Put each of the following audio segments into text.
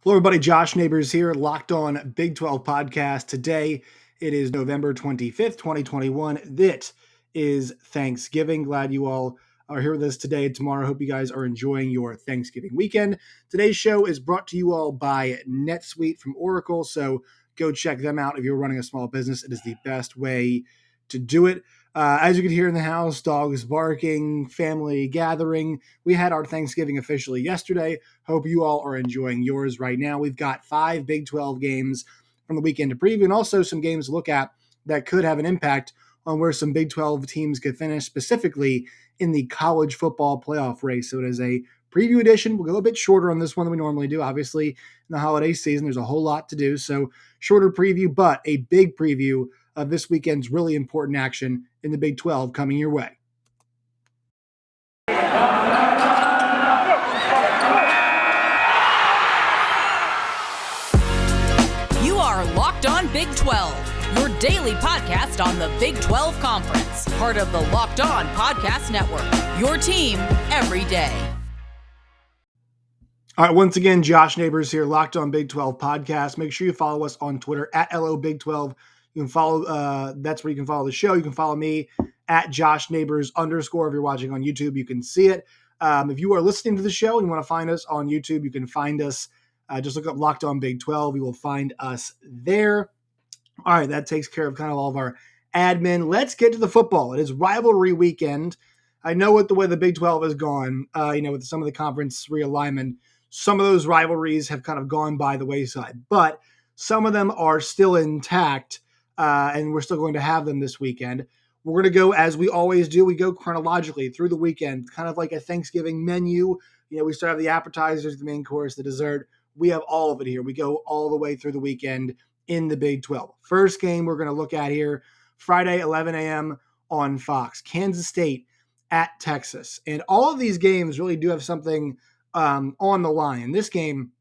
Hello, everybody. Josh Neighbors here, Locked On Big 12 podcast. Today, it is November 25th, 2021. This is Thanksgiving. Glad you all are here with us today and tomorrow. Hope you guys are enjoying your Thanksgiving weekend. Today's show is brought to you all by NetSuite from Oracle. So go check them out if you're running a small business. It is the best way to do it. As you can hear in the house, dogs barking, family gathering. We had our Thanksgiving officially yesterday. Hope you all are enjoying yours right now. We've got 5 Big 12 games from the weekend to preview and also some games to look at that could have an impact on where some Big 12 teams could finish, specifically in the college football playoff race. So it is a preview edition. We'll go a bit shorter on this one than we normally do. Obviously, in the holiday season, there's a whole lot to do. So shorter preview, but a big preview of this weekend's really important action in the Big 12 coming your way. You are Locked On Big 12, your daily podcast on the Big 12 Conference, part of the Locked On Podcast Network, your team every day. All right, once again, Josh Neighbors here, Locked On Big 12 podcast. Make sure you follow us on Twitter at LO Big 12. You can follow, that's where you can follow the show. You can follow me at Josh Neighbors _ if you're watching on YouTube, you can see it. If you are listening to the show and you want to find us on YouTube, you can find us. Just look up Locked On Big 12. You will find us there. All right, that takes care of kind of all of our admin. Let's get to the football. It is rivalry weekend. I know with the way the Big 12 has gone, with some of the conference realignment, some of those rivalries have kind of gone by the wayside, but some of them are still intact, and we're still going to have them this weekend. We're going to go, as we always do, we go chronologically through the weekend, kind of like a Thanksgiving menu. We start with the appetizers, the main course, the dessert. We have all of it here. We go all the way through the weekend in the Big 12. First game we're going to look at here, Friday, 11 a.m. on Fox. Kansas State at Texas. And all of these games really do have something on the line. In this game,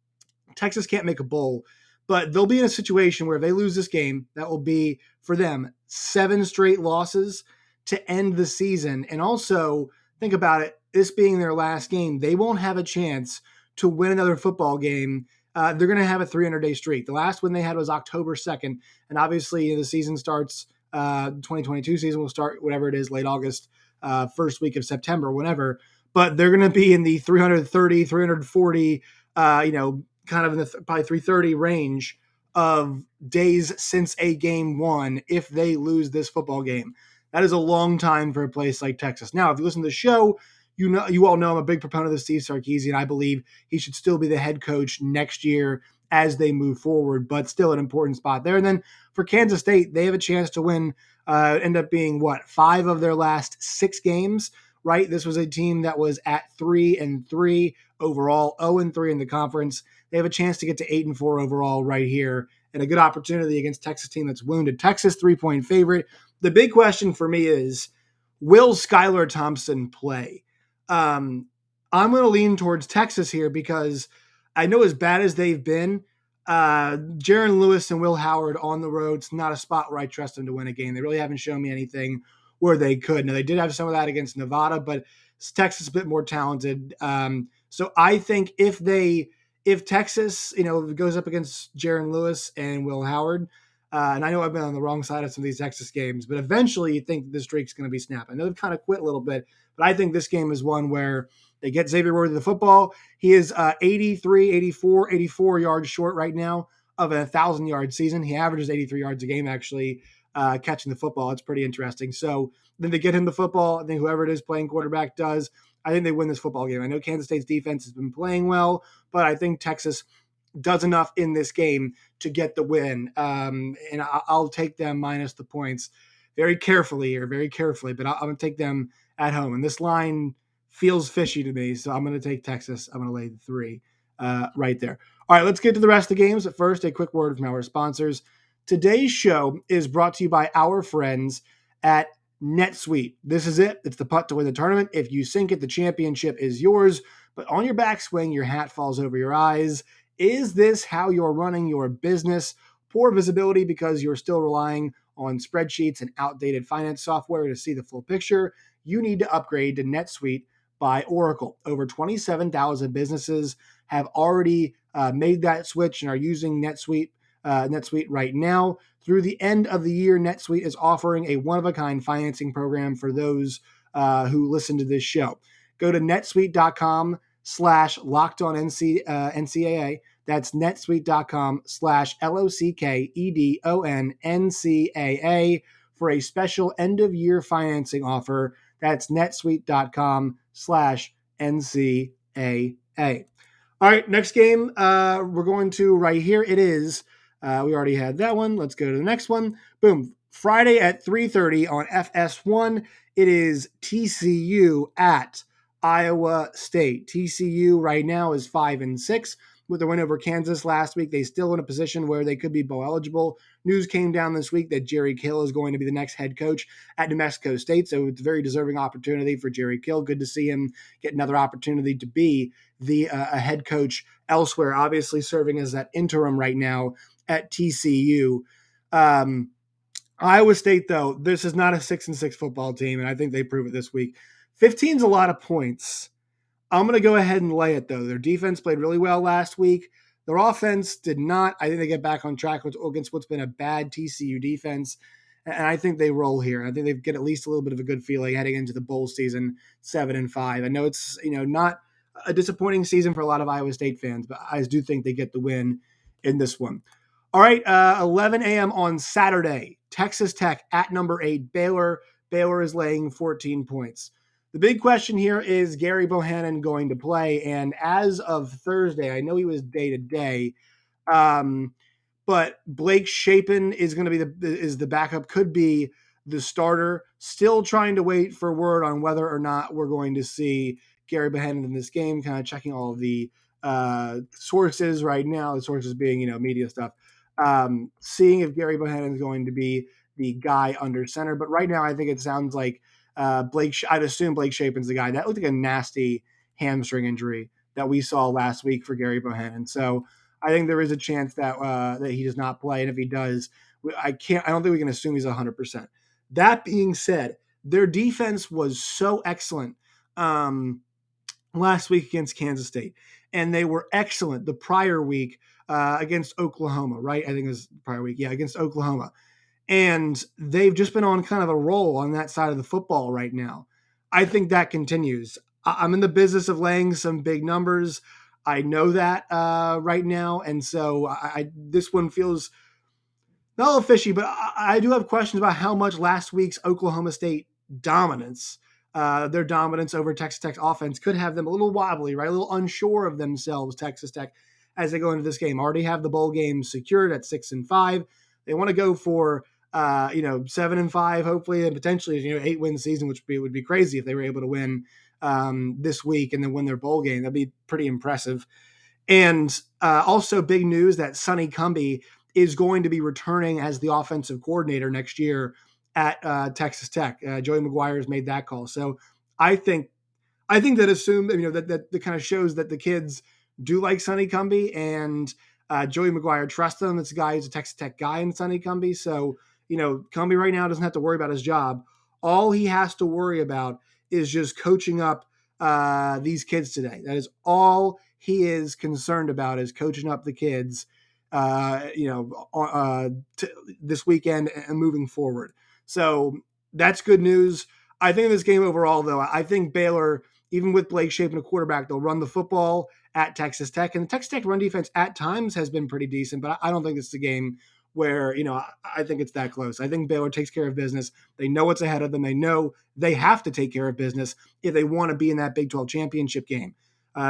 Texas can't make a bowl, but they'll be in a situation where if they lose this game, that will be, for them, 7 straight losses to end the season. And also, think about it, this being their last game, they won't have a chance to win another football game. They're going to have a 300-day streak. The last one they had was October 2nd, and obviously the season starts, 2022 season will start, whatever it is, late August, first week of September, whenever. But they're going to be in the 330, 340, kind of in the probably 330 range of days since a game won if they lose this football game. That is a long time for a place like Texas. Now, if you listen to the show, you all know I'm a big proponent of Steve Sarkisian. I believe he should still be the head coach next year as they move forward, but still an important spot there. And then for Kansas State, they have a chance to win, end up being 5 of their last 6 games, right? This was a team that was at 3-3 overall, 0-3 in the conference. They have a chance to get to 8-4 overall right here, and a good opportunity against Texas team that's wounded. Texas 3-point favorite. The big question for me is, will Skylar Thompson play? I'm going to lean towards Texas here because I know as bad as they've been, Jaron Lewis and Will Howard on the road, it's not a spot where I trust them to win a game. They really haven't shown me anything where they could. Now, they did have some of that against Nevada, but Texas is a bit more talented. So I think if Texas, goes up against Jaron Lewis and Will Howard, and I know I've been on the wrong side of some of these Texas games, but eventually you think this streak's going to be snapped. I know they've kind of quit a little bit, but I think this game is one where they get Xavier Worthy the football. He is 84 yards short right now of a 1,000-yard season. He averages 83 yards a game, actually, catching the football. It's pretty interesting. So then they get him the football. I think whoever it is playing quarterback does. I think they win this football game. I know Kansas State's defense has been playing well, but I think Texas does enough in this game to get the win. And I'll take them minus the points very carefully, but I'm going to take them at home. And this line feels fishy to me, so I'm going to take Texas. I'm going to lay the 3 right there. All right, let's get to the rest of the games. But first, a quick word from our sponsors. Today's show is brought to you by our friends at NetSuite. This is it. It's the putt to win the tournament. If you sink it, the championship is yours. But on your backswing, your hat falls over your eyes. Is this how you're running your business? Poor visibility because you're still relying on spreadsheets and outdated finance software to see the full picture? You need to upgrade to NetSuite by Oracle. Over 27,000 businesses have already made that switch and are using NetSuite right now. Through the end of the year, NetSuite is offering a one-of-a-kind financing program for those who listen to this show. Go to netsuite.com/LockedOnNCAA. That's netsuite.com/LOCKEDONNCAA for a special end-of-year financing offer. That's netsuite.com/NCAA. All right, next game we're going to right here. It is, we already had that one. Let's go to the next one. Boom. Friday at 3:30 on FS1. It is TCU at Iowa State. TCU right now is 5-6 with the win over Kansas last week. They still in a position where they could be bowl eligible. News came down this week that Jerry Kill is going to be the next head coach at New Mexico State. So it's a very deserving opportunity for Jerry Kill. Good to see him get another opportunity to be the a head coach elsewhere, obviously serving as that interim right now at TCU. Iowa State, though, this is not a 6-6 football team, and I think they prove it this week. 15 is a lot of points. I'm going to go ahead and lay it, though. Their defense played really well last week. Their offense did not. I think they get back on track against what's been a bad TCU defense, and I think they roll here. I think they get at least a little bit of a good feeling heading into the bowl season, 7-5. I know it's not a disappointing season for a lot of Iowa State fans, but I do think they get the win in this one. All right, 11 a.m. on Saturday, Texas Tech at number 8, Baylor. Baylor is laying 14 points. The big question here is Gary Bohannon going to play? And as of Thursday, I know he was day-to-day, but Blake Shapen is going to be the backup, could be the starter. Still trying to wait for word on whether or not we're going to see Gary Bohannon in this game, kind of checking all of the sources right now, the sources being, media stuff. Seeing if Gary Bohannon is going to be the guy under center. But right now, I think it sounds like I'd assume Blake Shapen's the guy. That looked like a nasty hamstring injury that we saw last week for Gary Bohannon. So I think there is a chance that he does not play. And if he does, I don't think we can assume he's 100%. That being said, their defense was so excellent last week against Kansas State. And they were excellent the prior week against Oklahoma, right? I think it was the prior week. Yeah, against Oklahoma. And they've just been on kind of a roll on that side of the football right now. I think that continues. I'm in the business of laying some big numbers. I know that right now. And so this one feels not a little fishy, but I do have questions about how much last week's Oklahoma State dominance, their dominance over Texas Tech's offense, could have them a little wobbly, right? A little unsure of themselves, Texas Tech, as they go into this game. Already have the bowl game secured at 6-5. They want to go for 7-5, hopefully, and potentially 8-win season, which would be crazy if they were able to win this week and then win their bowl game. That'd be pretty impressive. And also big news that Sonny Cumbie is going to be returning as the offensive coordinator next year at Texas Tech. Joey McGuire has made that call. So I think that that kind of shows that the kids do like Sonny Cumbie, and Joey McGuire trusts him. This guy is a Texas Tech guy in Sonny Cumbie. So, Cumbie right now doesn't have to worry about his job. All he has to worry about is just coaching up these kids today. That is all he is concerned about, is coaching up the kids, this weekend and moving forward. So that's good news. I think in this game overall, though, I think Baylor, even with Blake Shapen a quarterback, they'll run the football at Texas Tech. And the Texas Tech run defense at times has been pretty decent, but I don't think this is a game where, I think it's that close. I think Baylor takes care of business. They know what's ahead of them. They know they have to take care of business if they want to be in that Big 12 championship game.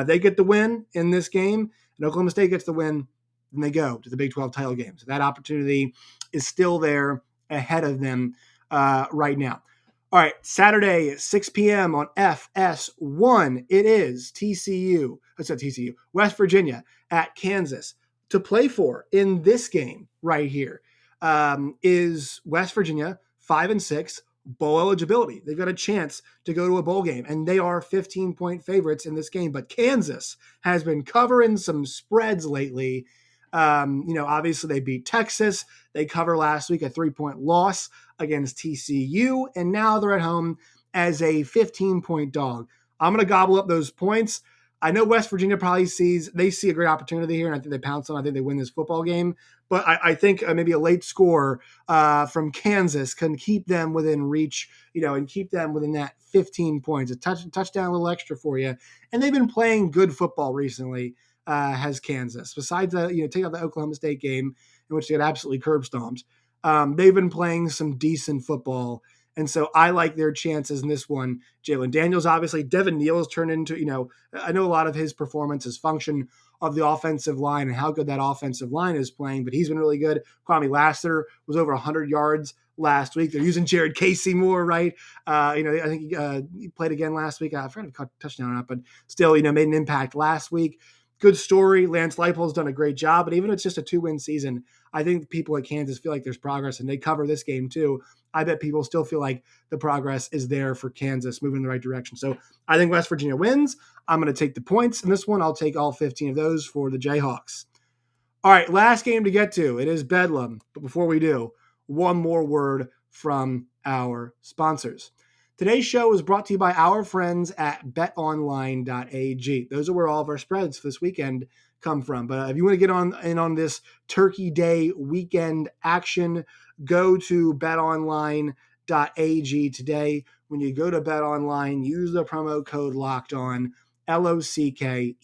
They get the win in this game, and Oklahoma State gets the win, then they go to the Big 12 title game. So that opportunity is still there ahead of them right now. All right, Saturday, 6 p.m. on FS1, it is West Virginia at Kansas. To play for in this game right here is West Virginia, 5-6, bowl eligibility. They've got a chance to go to a bowl game, and they are 15-point favorites in this game. But Kansas has been covering some spreads lately. Obviously they beat Texas. They cover last week a 3-point loss against TCU, and now they're at home as a 15-point dog. I'm going to gobble up those points. I know West Virginia probably see a great opportunity here, and I think they pounce on. I think they win this football game, but I think maybe a late score from Kansas can keep them within reach, and keep them within that 15 points, a touchdown, a little extra for you. And they've been playing good football recently. Has Kansas, besides take out the Oklahoma State game in which they got absolutely curb stomped. They've been playing some decent football. And so I like their chances in this one. Jalen Daniels, obviously, Devin Neal has turned into, I know a lot of his performance is function of the offensive line and how good that offensive line is playing, but he's been really good. Kwame Lassiter was over 100 yards last week. They're using Jared Casey more, right? I think he played again last week. I forgot if he caught a touchdown or not, but still, made an impact last week. Good story. Lance Leipold's done a great job, but even if it's just a 2-win season, I think people at Kansas feel like there's progress, and they cover this game too. I bet people still feel like the progress is there for Kansas moving in the right direction. So I think West Virginia wins. I'm going to take the points in this one. I'll take all 15 of those for the Jayhawks. All right, last game to get to. It is Bedlam. But before we do, one more word from our sponsors. Today's show is brought to you by our friends at betonline.ag. Those are where all of our spreads for this weekend come from. But if you want to get on this Turkey Day weekend action, go to betonline.ag today. When you go to BetOnline, use the promo code LOCKEDON, LOCKEDON,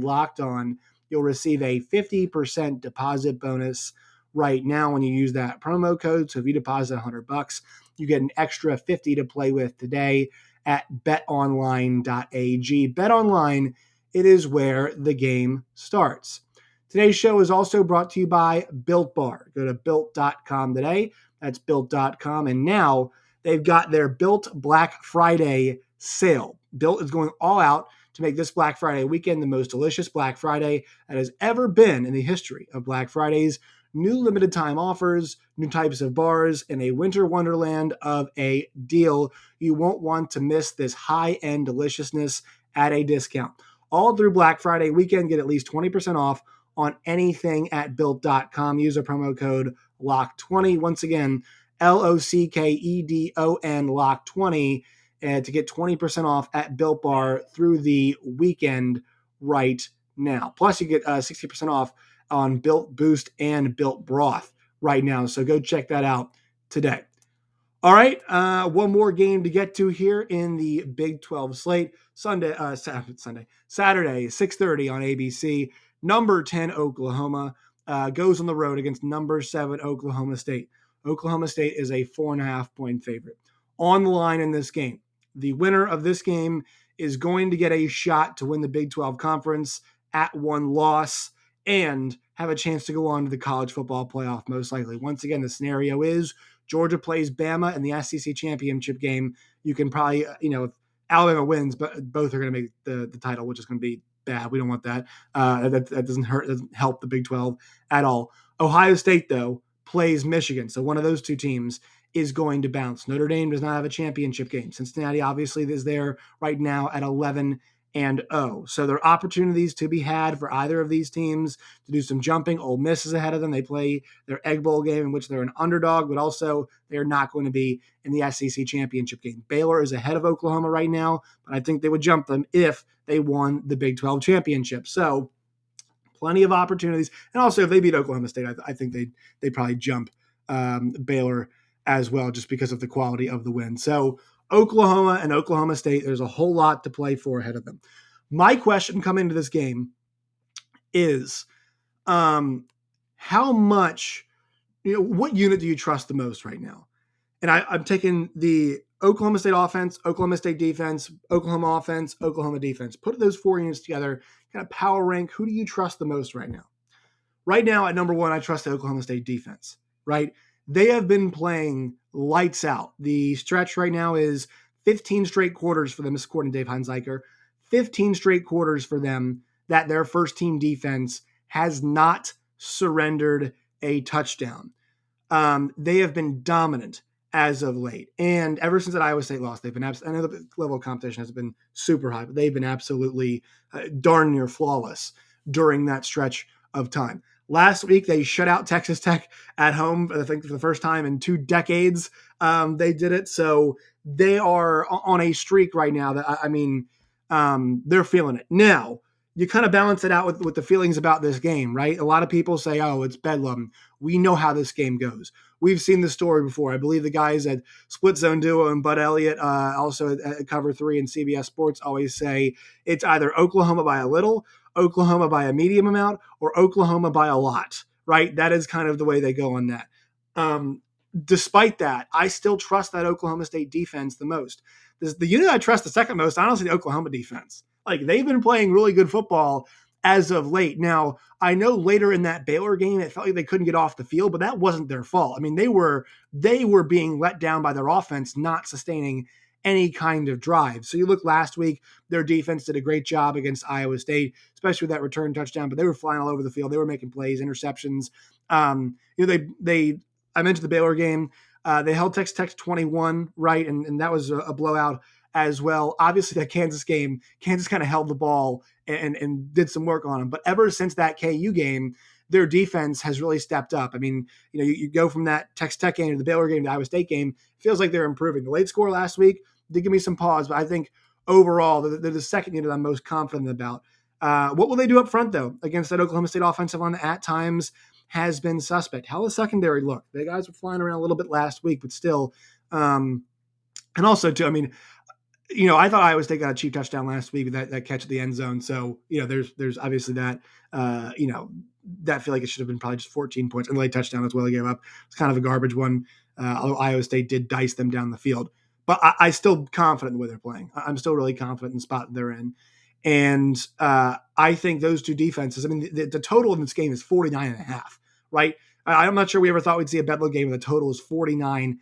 Locked On. You'll receive a 50% deposit bonus right now when you use that promo code. So if you deposit $100, you get an extra 50 to play with today at betonline.ag. BetOnline, it is where the game starts. Today's show is also brought to you by Built Bar. Go to built.com today. That's built.com. And now they've got their Built Black Friday sale. Built is going all out to make this Black Friday weekend the most delicious Black Friday that has ever been in the history of Black Fridays. New limited time offers, new types of bars, and a winter wonderland of a deal. You won't want to miss this high-end deliciousness at a discount. All through Black Friday weekend, get at least 20% off on anything at built.com. Use a promo code LOCK20. Once again, LOCKEDON LOCK20 to get 20% off at Built Bar through the weekend right now. Plus, you get 60% off on Built Boost and Built Broth right now. So go check that out today. All right, one more game to get to here in the Big 12 slate. Saturday, 6:30 on ABC. Number 10 Oklahoma goes on the road against number 7 Oklahoma State. Oklahoma State is a 4.5-point favorite. On the line in this game, the winner of this game is going to get a shot to win the Big 12 Conference at one loss and have a chance to go on to the college football playoff, most likely. Once again, the scenario is Georgia plays Bama in the SEC championship game. You can probably, if Alabama wins, but both are going to make the title, which is going to be bad. We don't want that. That doesn't help the Big 12 at all. Ohio State, though, plays Michigan. So one of those two teams is going to bounce. Notre Dame does not have a championship game. Cincinnati obviously is there right now at 11-0. So there are opportunities to be had for either of these teams to do some jumping. Ole Miss is ahead of them. They play their Egg Bowl game in which they're an underdog, but also they're not going to be in the SEC championship game. Baylor is ahead of Oklahoma right now, but I think they would jump them if they won the Big 12 championship. So plenty of opportunities. And also if they beat Oklahoma State, I think they'd probably jump Baylor as well, just because of the quality of the win. So Oklahoma and Oklahoma State, there's a whole lot to play for ahead of them. My question coming into this game is how much, what unit do you trust the most right now? And I'm taking the Oklahoma State offense, Oklahoma State defense, Oklahoma offense, Oklahoma defense. Put those 4 units together, kind of power rank. Who do you trust the most right now? Right now at number 1, I trust the Oklahoma State defense, right? They have been playing lights out. The stretch right now is 15 straight quarters for them, according to Dave Heinzeicher. 15 straight quarters for them that their first team defense has not surrendered a touchdown. They have been dominant as of late. And ever since that Iowa State loss, they've been I know the level of competition has been super high, but they've been absolutely darn near flawless during that stretch of time. Last week, they shut out Texas Tech at home, I think, for the first time in 2 decades. They did it. So they are on a streak right now that, they're feeling it. Now, you kind of balance it out with the feelings about this game, right? A lot of people say, oh, it's Bedlam. We know how this game goes. We've seen the story before. I believe the guys at Split Zone Duo and Bud Elliott, also at Cover 3 and CBS Sports, always say it's either Oklahoma by a little, Oklahoma by a medium amount, or Oklahoma by a lot, right? That is kind of the way they go on that. Despite that, I still trust that Oklahoma State defense the most. The unit I trust the second most, honestly, the Oklahoma defense. Like, they've been playing really good football as of late. Now, I know later in that Baylor game, it felt like they couldn't get off the field, but that wasn't their fault. I mean, they were being let down by their offense, not sustaining any kind of drive. So you look last week, their defense did a great job against Iowa State, especially with that return touchdown, but they were flying all over the field. They were making plays, interceptions. I mentioned the Baylor game. They held Texas Tech 21, right? And that was a blowout as well. Obviously, that Kansas game, Kansas kind of held the ball and did some work on them. But ever since that KU game, their defense has really stepped up. I mean, you go from that Texas Tech game to the Baylor game to the Iowa State game, it feels like they're improving. The late score last week did give me some pause, but I think overall they're the second unit I'm most confident about. What will they do up front, though, against that Oklahoma State offensive line that at times has been suspect? How the secondary look? The guys were flying around a little bit last week, but still. And also, too, I mean, I thought Iowa State got a cheap touchdown last week with that catch at the end zone. So, there's obviously that, that feel like it should have been probably just 14 points. And the late touchdown as well they gave up. It's kind of a garbage one, although Iowa State did dice them down the field. But I still confident in the way they're playing. I'm still really confident in the spot they're in. And I think those two defenses, I mean, the total in this game is 49.5, right? I'm not sure we ever thought we'd see a Bedlam game where the total is 49.5.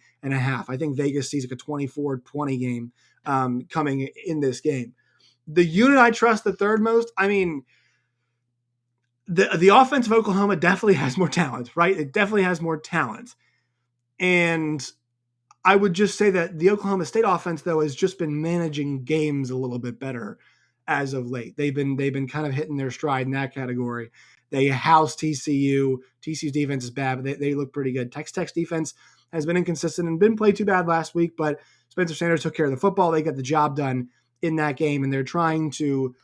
I think Vegas sees like a 24-20 game coming in this game. The unit I trust the third most, I mean, the offense of Oklahoma definitely has more talent, right? It definitely has more talent. And I would just say that the Oklahoma State offense, though, has just been managing games a little bit better as of late. They've been kind of hitting their stride in that category. They house TCU. TCU's defense is bad, but they look pretty good. Texas Tech's defense has been inconsistent and didn't play too bad last week, but Spencer Sanders took care of the football. They got the job done in that game, and they're trying to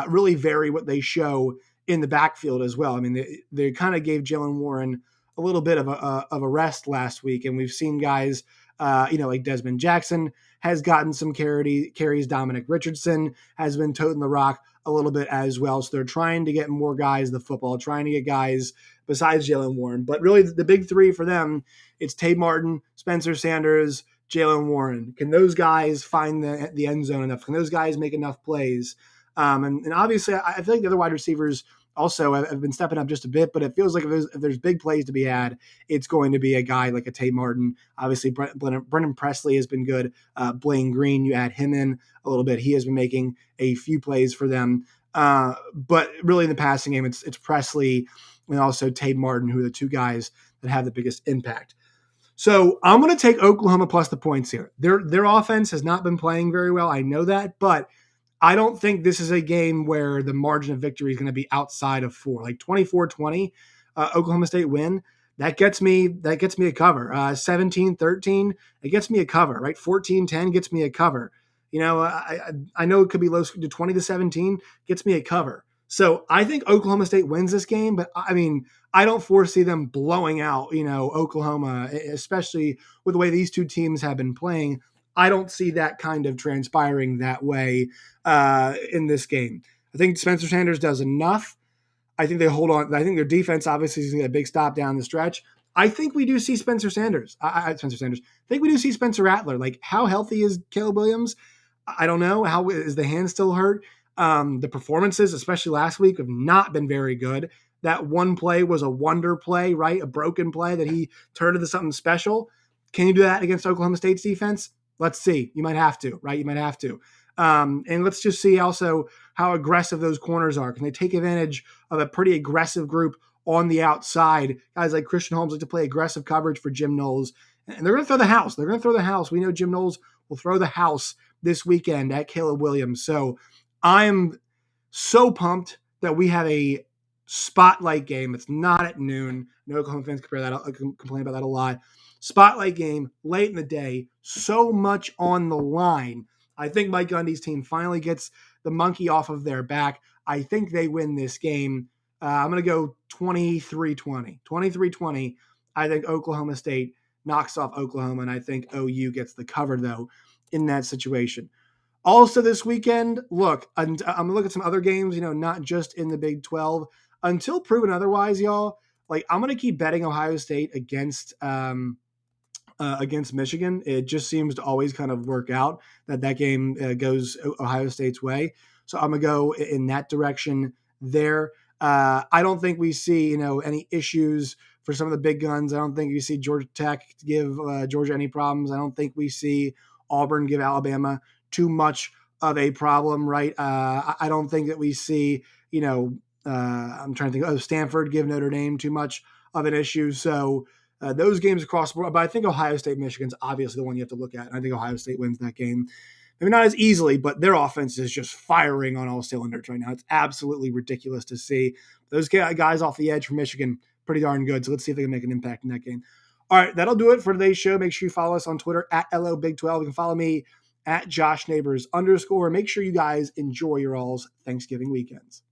really vary what they show in the backfield as well. I mean, they kind of gave Jalen Warren a little bit of a rest last week, and we've seen guys, like Desmond Jackson has gotten some carries. Dominic Richardson has been toting the rock a little bit as well. So they're trying to get more guys the football, trying to get guys besides Jalen Warren. But really, the big three for them, it's Tate Martin, Spencer Sanders, Jalen Warren. Can those guys find the end zone enough? Can those guys make enough plays? And obviously, I feel like the other wide receivers also have been stepping up just a bit, but it feels like if there's big plays to be had, it's going to be a guy like a Tate Martin. Obviously, Brennan Presley has been good. Blaine Green, you add him in a little bit. He has been making a few plays for them. But really in the passing game, it's Presley and also Tate Martin, who are the two guys that have the biggest impact. So I'm going to take Oklahoma plus the points here. Their offense has not been playing very well. I know that, but I don't think this is a game where the margin of victory is going to be outside of 4. Like 24-20, Oklahoma State win. That gets me a cover. 17-13, it gets me a cover, right? 14-10 gets me a cover. I know it could be low to 20-17, gets me a cover. So I think Oklahoma State wins this game, but I mean, I don't foresee them blowing out, Oklahoma, especially with the way these two teams have been playing. I don't see that kind of transpiring that way in this game. I think Spencer Sanders does enough. I think they hold on. I think their defense obviously is going to get a big stop down the stretch. I think we do see Spencer Sanders. I think we do see Spencer Rattler. Like, how healthy is Caleb Williams? I don't know. How is the hand still hurt? The performances, especially last week, have not been very good. That one play was a wonder play, right? A broken play that he turned into something special. Can you do that against Oklahoma State's defense? Let's see. You might have to, right? You might have to. And let's just see also how aggressive those corners are. Can they take advantage of a pretty aggressive group on the outside? Guys like Christian Holmes like to play aggressive coverage for Jim Knowles. And they're going to throw the house. They're going to throw the house. We know Jim Knowles will throw the house this weekend at Caleb Williams. So I'm so pumped that we have a spotlight game. It's not at noon. No Oklahoma fans complain about that a lot. Spotlight game late in the day, so much on the line. I think Mike Gundy's team finally gets the monkey off of their back. I think they win this game. I'm going to go 23-20. 23-20. I think Oklahoma State knocks off Oklahoma, and I think OU gets the cover, though, in that situation. Also this weekend, look, I'm going to look at some other games, not just in the Big 12. Until proven otherwise, y'all, like I'm going to keep betting Ohio State against Michigan. It just seems to always kind of work out that game goes Ohio State's way. So I'm going to go in that direction there. I don't think we see, any issues for some of the big guns. I don't think we see Georgia Tech give Georgia any problems. I don't think we see Auburn give Alabama too much of a problem, right? I don't think that we see, I'm trying to think of Stanford give Notre Dame too much of an issue. So those games across the board, but I think Ohio State, Michigan's obviously the one you have to look at. And I think Ohio State wins that game. Maybe not as easily, but their offense is just firing on all cylinders right now. It's absolutely ridiculous to see. Those guys off the edge from Michigan, pretty darn good. So let's see if they can make an impact in that game. All right, that'll do it for today's show. Make sure you follow us on Twitter at LO Big 12. You can follow me at Josh Neighbors _. Make sure you guys enjoy your all's Thanksgiving weekends.